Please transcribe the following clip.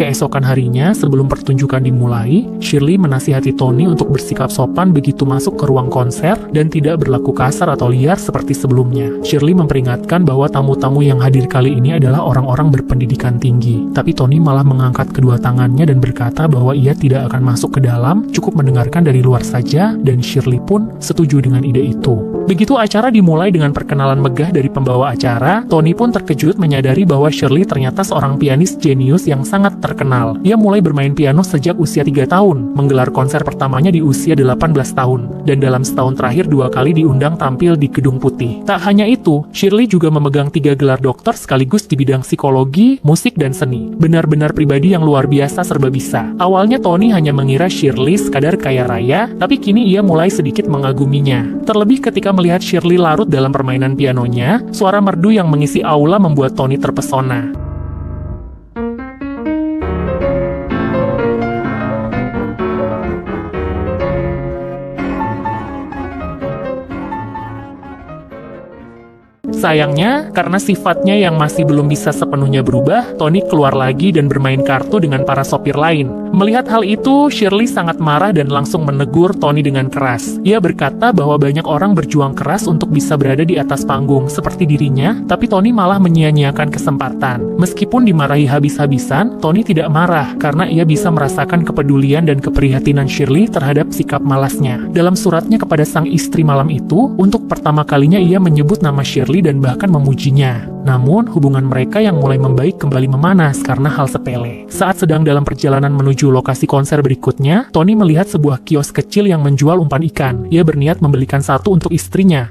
Keesokan harinya, sebelum pertunjukan dimulai, Shirley menasihati Tony untuk bersikap sopan begitu masuk ke ruang konser dan tidak berlaku kasar atau liar seperti sebelumnya. Shirley memperingatkan bahwa tamu-tamu yang hadir kali ini adalah orang-orang berpendidikan tinggi. Tapi Tony malah mengangkat kedua tangannya dan berkata bahwa ia tidak akan masuk ke dalam, cukup mendengarkan dari luar saja, dan Shirley pun setuju dengan ide itu. Begitu acara dimulai dengan perkenalan megah dari pembawa acara, Tony pun terkejut menyadari bahwa Shirley ternyata seorang pianis jenius yang sangat terkenal. Ia mulai bermain piano sejak usia 3 tahun, menggelar konser pertamanya di usia 18 tahun, dan dalam setahun terakhir 2 kali diundang tampil di Gedung Putih. Tak hanya itu, Shirley juga memegang 3 gelar doktor sekaligus di bidang psikologi, musik, dan seni. Benar-benar pribadi yang luar biasa serba bisa. Awalnya Tony hanya mengira Shirley sekadar kaya raya, tapi kini ia mulai sedikit mengaguminya. Terlebih ketika melihat Shirley larut dalam permainan pianonya, suara merdu yang mengisi aula membuat Tony terpesona. Sayangnya, karena sifatnya yang masih belum bisa sepenuhnya berubah, Tony keluar lagi dan bermain kartu dengan para sopir lain. Melihat hal itu, Shirley sangat marah dan langsung menegur Tony dengan keras. Ia berkata bahwa banyak orang berjuang keras untuk bisa berada di atas panggung seperti dirinya, tapi Tony malah menyia-nyiakan kesempatan. Meskipun dimarahi habis-habisan, Tony tidak marah karena ia bisa merasakan kepedulian dan keprihatinan Shirley terhadap sikap malasnya. Dalam suratnya kepada sang istri malam itu, untuk pertama kalinya ia menyebut nama Shirley dan bahkan memujinya. Namun, hubungan mereka yang mulai membaik kembali memanas karena hal sepele. Saat sedang dalam perjalanan menuju lokasi konser berikutnya, Tony melihat sebuah kios kecil yang menjual umpan ikan. Ia berniat membelikan satu untuk istrinya.